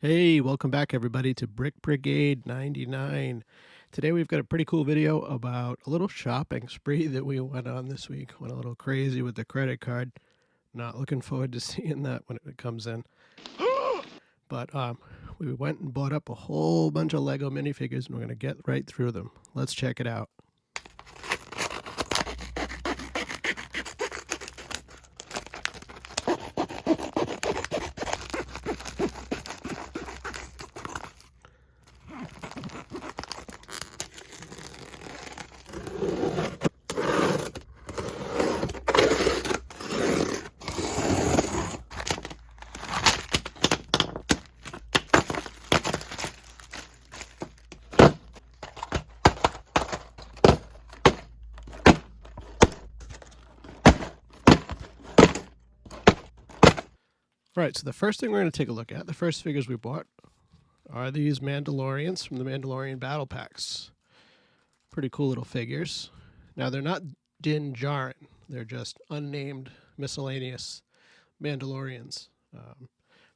Hey, welcome back everybody to Brick Brigade 99. Today we've got a pretty cool video about a little shopping spree that we went on this week. Went a little crazy with the credit card. Not looking forward to seeing that when it comes in. But we went and bought up a whole bunch of Lego minifigures and we're going to get right through them. Let's check it out. Right, so the first thing we're going to take a look at, the first figures we bought, are these Mandalorians from the Mandalorian Battle Packs. Pretty cool little figures. Now, they're not Din Djarin. They're just unnamed miscellaneous Mandalorians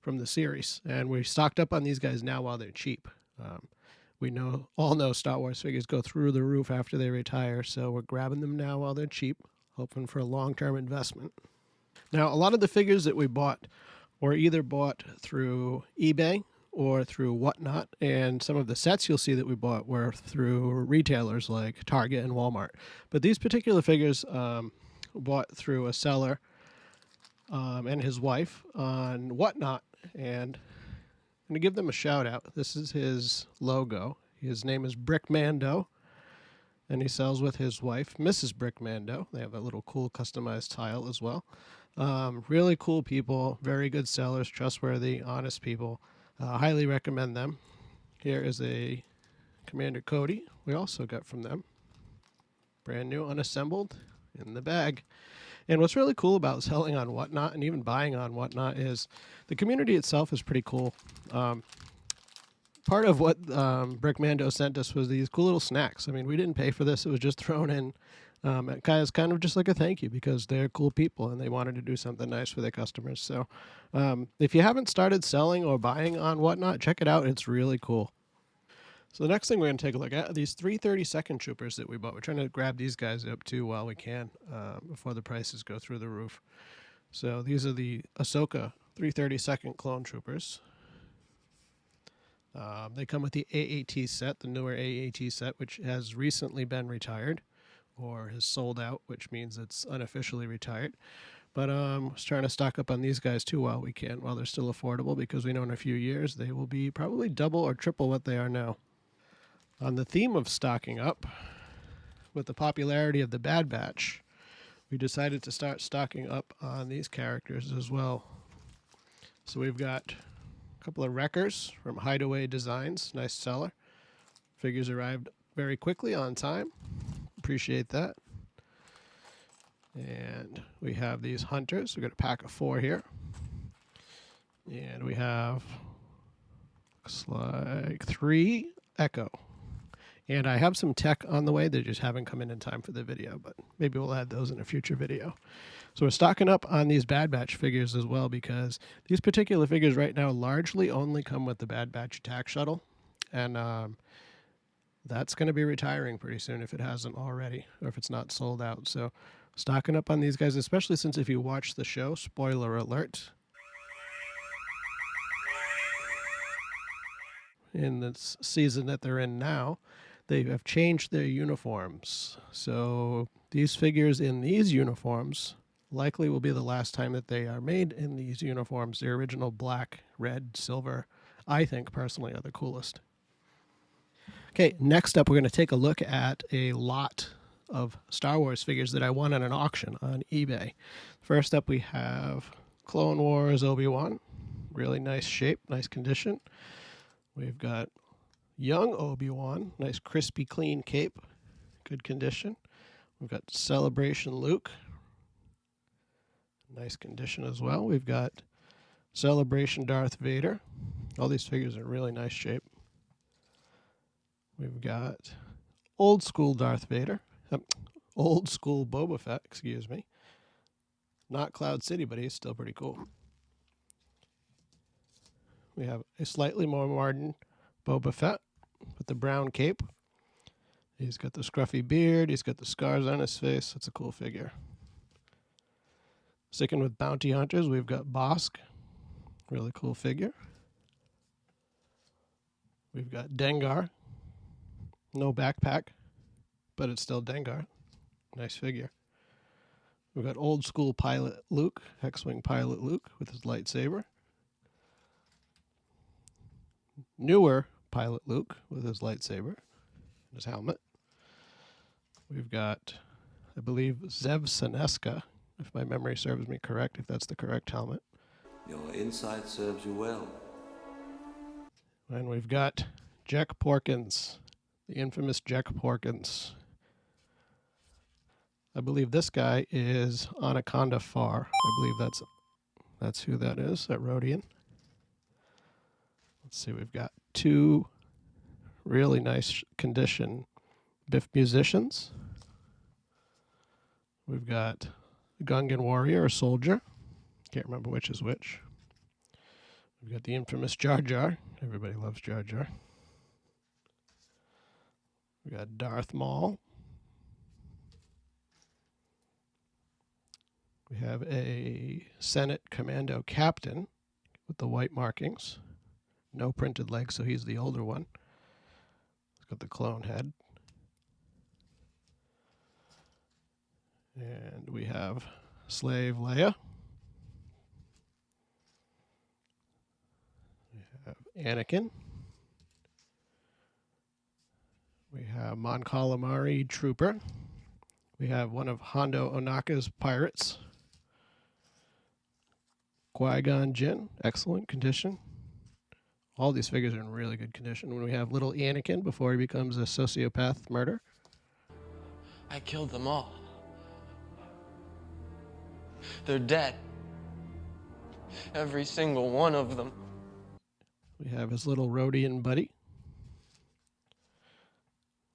from the series. And we stocked up on these guys now while they're cheap. We all know Star Wars figures go through the roof after they retire, so we're grabbing them now while they're cheap, hoping for a long-term investment. Now, a lot of the figures that we bought were either bought through eBay or through Whatnot, and some of the sets you'll see that we bought were through retailers like Target and Walmart. But these particular figures bought through a seller and his wife on Whatnot, and I'm going to give them a shout out. This is his logo. His name is Brick Mando, and he sells with his wife, Mrs. Brick Mando. They have a little cool customized tile as well. Really cool people, very good sellers, trustworthy, honest people. Highly recommend them. Here is a Commander Cody we also got from them. Brand new, unassembled, in the bag. And what's really cool about selling on Whatnot and even buying on Whatnot is the community itself is pretty cool. Part of what Brick Mando sent us was these cool little snacks. I mean, we didn't pay for this. It was just thrown in. It's kind of just like a thank you because they're cool people and they wanted to do something nice for their customers. So if you haven't started selling or buying on Whatnot, check it out. It's really cool. So the next thing we're going to take a look at are these 332nd Troopers that we bought. We're trying to grab these guys up too while we can before the prices go through the roof. So these are the Ahsoka 332nd Clone Troopers. They come with the AAT set, the newer AAT set, which has recently been retired or has sold out, which means it's unofficially retired. But I was trying to stock up on these guys too while we can, while they're still affordable, because we know in a few years they will be probably double or triple what they are now. On the theme of stocking up, with the popularity of the Bad Batch, we decided to start stocking up on these characters as well. So we've got a couple of Wreckers from Hideaway Designs, nice seller. Figures arrived very quickly on time. Appreciate that. And we have these Hunters. We've got a pack of 4 here. And we have, looks like 3 Echo. And I have some tech on the way. They just haven't come in time for the video, but maybe we'll add those in a future video. So we're stocking up on these Bad Batch figures as well because these particular figures right now largely only come with the Bad Batch attack shuttle. And that's going to be retiring pretty soon if it hasn't already or if it's not sold out. So stocking up on these guys, especially since if you watch the show, spoiler alert, in this season that they're in now, they have changed their uniforms. So these figures in these uniforms likely will be the last time that they are made in these uniforms. The original black, red, silver, I think personally are the coolest. Okay, next up we're going to take a look at a lot of Star Wars figures that I won at an auction on eBay. First up we have Clone Wars Obi-Wan. Really nice shape, nice condition. We've got young Obi-Wan, nice crispy clean cape, good condition. We've got Celebration Luke, nice condition as well. We've got Celebration Darth Vader. All these figures are in really nice shape. We've got old school Darth Vader, old school Boba Fett, excuse me. Not Cloud City, but he's still pretty cool. We have a slightly more modern Boba Fett with the brown cape. He's got the scruffy beard. He's got the scars on his face. That's a cool figure. Sticking with bounty hunters, we've got Bosk. Really cool figure. We've got Dengar. No backpack, but it's still Dengar. Nice figure. We've got old school pilot Luke, X-Wing pilot Luke with his lightsaber. Newer pilot Luke with his lightsaber and his helmet. We've got, I believe, Zev Seneska, if my memory serves me correct, if that's the correct helmet. Your insight serves you well. And we've got Jack Porkins, the infamous Jack Porkins. I believe this guy is Anaconda Far. I believe that's who that is, that Rhodian. Let's see, we've got two really nice condition Biff musicians. We've got Gungan warrior or soldier. Can't remember which is which. We've got the infamous Jar Jar. Everybody loves Jar Jar. We got Darth Maul. We have a Senate Commando captain with the white markings. No printed legs, so he's the older one. He's got the clone head. And we have Slave Leia. We have Anakin. We have Mon Calamari Trooper. We have one of Hondo Ohnaka's pirates. Qui-Gon Jinn, excellent condition. All these figures are in really good condition. When we have little Anakin before he becomes a sociopath murderer. I killed them all. They're dead. Every single one of them. We have his little Rhodian buddy.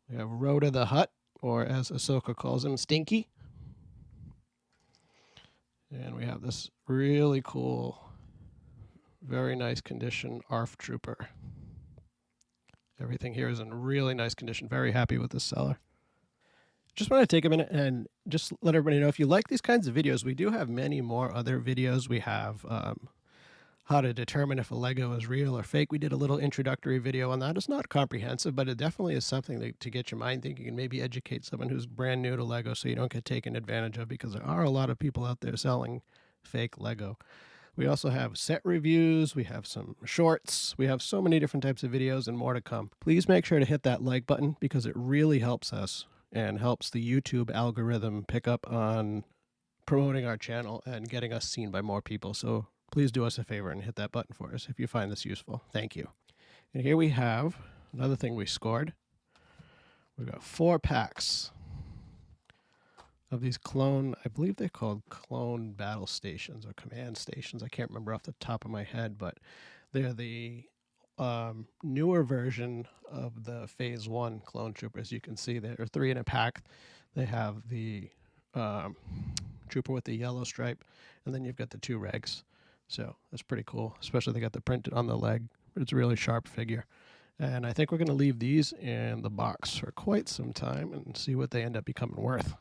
We have Rhoda the Hutt, or as Ahsoka calls him, Stinky. And we have this really cool, very nice condition ARF Trooper. Everything here is in really nice condition. Very happy with this seller. Just want to take a minute and just let everybody know, if you like these kinds of videos, we do have many more other videos. We have how to determine if a Lego is real or fake. We did a little introductory video on that. It's not comprehensive, but it definitely is something to get your mind thinking and maybe educate someone who's brand new to Lego so you don't get taken advantage of, because there are a lot of people out there selling fake Lego. We also have set reviews, we have some shorts, we have so many different types of videos and more to come. Please make sure to hit that like button because it really helps us and helps the YouTube algorithm pick up on promoting our channel and getting us seen by more people. So please do us a favor and hit that button for us if you find this useful. Thank you. And here we have another thing we scored. We've got 4 packs of these clone, I believe they're called clone battle stations or command stations. I can't remember off the top of my head, but they're the newer version of the Phase 1 clone troopers. You can see there are 3 in a pack. They have the trooper with the yellow stripe, and then you've got the 2 regs. So that's pretty cool, especially they got the printed on the leg, but it's a really sharp figure. And I think we're going to leave these in the box for quite some time and see what they end up becoming worth.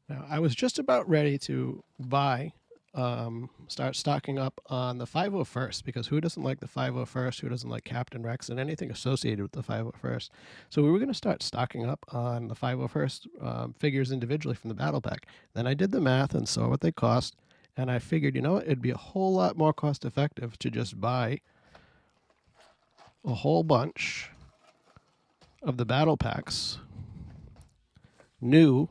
Now, I was just about ready to buy, start stocking up on the 501st, because who doesn't like the 501st? Who doesn't like Captain Rex and anything associated with the 501st? So we were going to start stocking up on the 501st figures individually from the battle pack. Then I did the math and saw what they cost, and I figured, you know what, it'd be a whole lot more cost effective to just buy a whole bunch of the battle packs new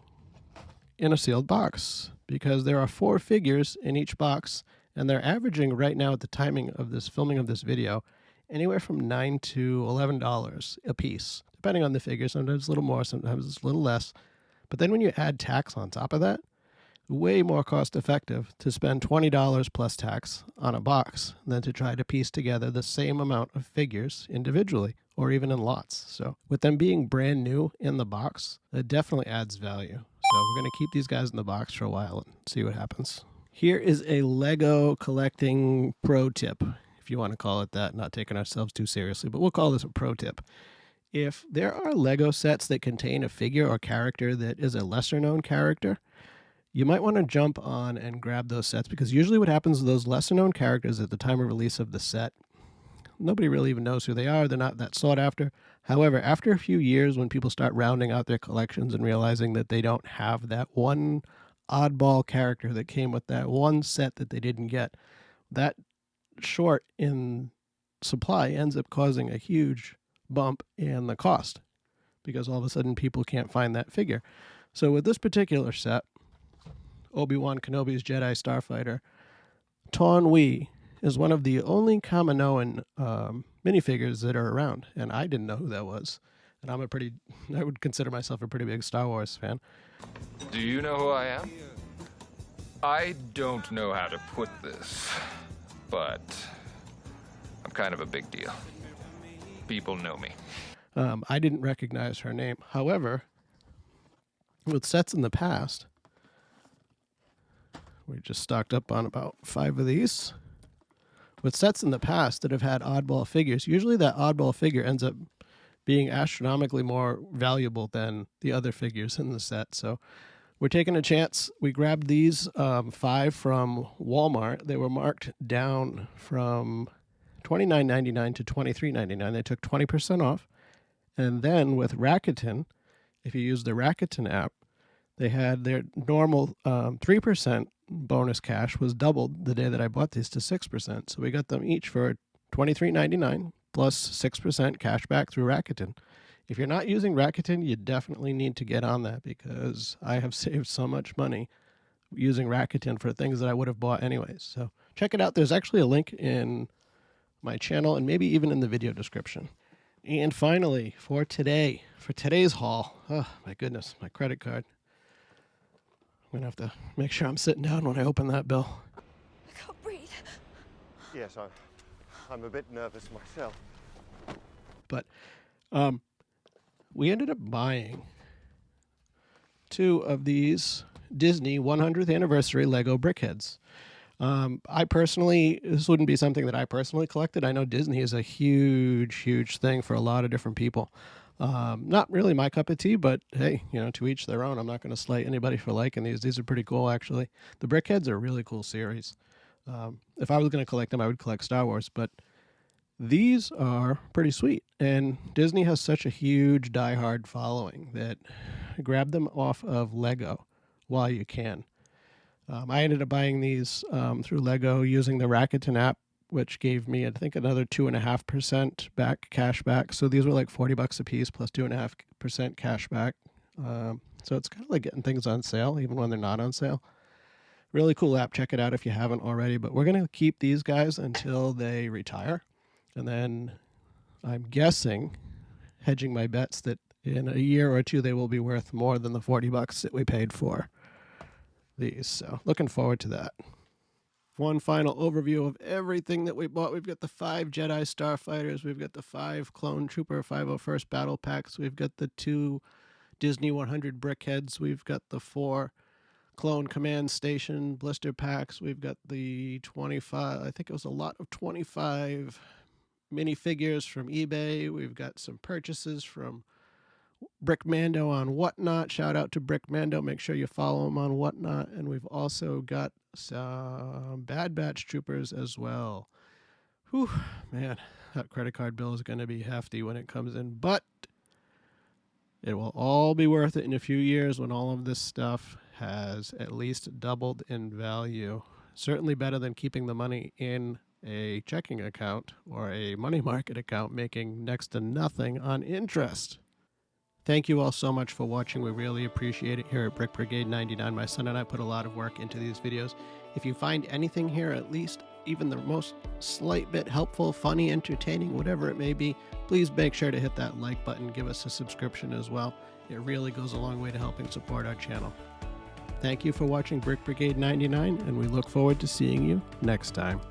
in a sealed box, because there are 4 figures in each box, and they're averaging right now at the timing of this filming of this video anywhere from $9 to $11 a piece, depending on the figure. Sometimes a little more, sometimes it's a little less. But then when you add tax on top of that, way more cost effective to spend $20 plus tax on a box than to try to piece together the same amount of figures individually or even in lots. So with them being brand new in the box, it definitely adds value. So we're going to keep these guys in the box for a while and see what happens. Here is a Lego collecting pro tip. if you want to call it that, not taking ourselves too seriously, but we'll call this a pro tip. If there are Lego sets that contain a figure or character that is a lesser known character, you might want to jump on and grab those sets, because usually what happens with those lesser known characters at the time of release of the set, nobody really even knows who they are. They're not that sought after. However, after a few years, when people start rounding out their collections and realizing that they don't have that one oddball character that came with that one set that they didn't get, that short in supply ends up causing a huge bump in the cost, because all of a sudden people can't find that figure. So with this particular set, Obi-Wan Kenobi's Jedi Starfighter, Taun We is one of the only Kaminoan minifigures that are around, and I didn't know who that was. And I would consider myself a pretty big Star Wars fan. Do you know who I am? I don't know how to put this, but I'm kind of a big deal. People know me. I didn't recognize her name. However, with sets in the past, we just stocked up on about 5 of these. With sets in the past that have had oddball figures, usually that oddball figure ends up being astronomically more valuable than the other figures in the set. So we're taking a chance. We grabbed these 5 from Walmart. They were marked down from $29.99 to $23.99. They took 20% off. And then with Rakuten, if you use the Rakuten app, they had their normal 3% bonus cash was doubled the day that I bought these to 6%. So we got them each for $23.99 plus 6% cash back through Rakuten. If you're not using Rakuten, you definitely need to get on that, because I have saved so much money using Rakuten for things that I would have bought anyways. So check it out. There's actually a link in my channel and maybe even in the video description. And finally, for today's haul, oh my goodness, my credit card. I'm going to have to make sure I'm sitting down when I open that bill. I can't breathe. Yes, I'm a bit nervous myself. But we ended up buying 2 of these Disney 100th anniversary Lego BrickHeads. I personally, this wouldn't be something that I personally collected. I know Disney is a huge, huge thing for a lot of different people. Not really my cup of tea, but hey, to each their own. I'm not going to slight anybody for liking these. These are pretty cool, actually. The BrickHeads are a really cool series. If I was going to collect them, I would collect Star Wars, but these are pretty sweet. And Disney has such a huge diehard following that grab them off of Lego while you can. I ended up buying these through Lego using the Rakuten app, which gave me, I think, another 2.5% cash back. So these were like $40 a piece plus 2.5% cash back. So it's kind of like getting things on sale, even when they're not on sale. Really cool app. Check it out if you haven't already. But we're going to keep these guys until they retire. And then I'm guessing, hedging my bets, that in a year or two they will be worth more than the $40 that we paid for these. So looking forward to that. One final overview of everything that we bought. We've got the 5 Jedi Starfighters. We've got the 5 Clone Trooper 501st Battle Packs. We've got the 2 Disney 100 BrickHeads. We've got the 4 Clone Command Station Blister Packs. We've got the 25, I think it was a lot of 25 minifigures from eBay. We've got some purchases from Brickmando on Whatnot. Shout out to Brickmando. Make sure you follow him on Whatnot. And we've also got some Bad Batch Troopers as well. Whew, man, that credit card bill is going to be hefty when it comes in. But it will all be worth it in a few years when all of this stuff has at least doubled in value. Certainly better than keeping the money in a checking account or a money market account making next to nothing on interest. Thank you all so much for watching. We really appreciate it here at Brick Brigade 99. My son and I put a lot of work into these videos. If you find anything here, at least even the most slight bit helpful, funny, entertaining, whatever it may be, please make sure to hit that like button. Give us a subscription as well. It really goes a long way to helping support our channel. Thank you for watching Brick Brigade 99, and we look forward to seeing you next time.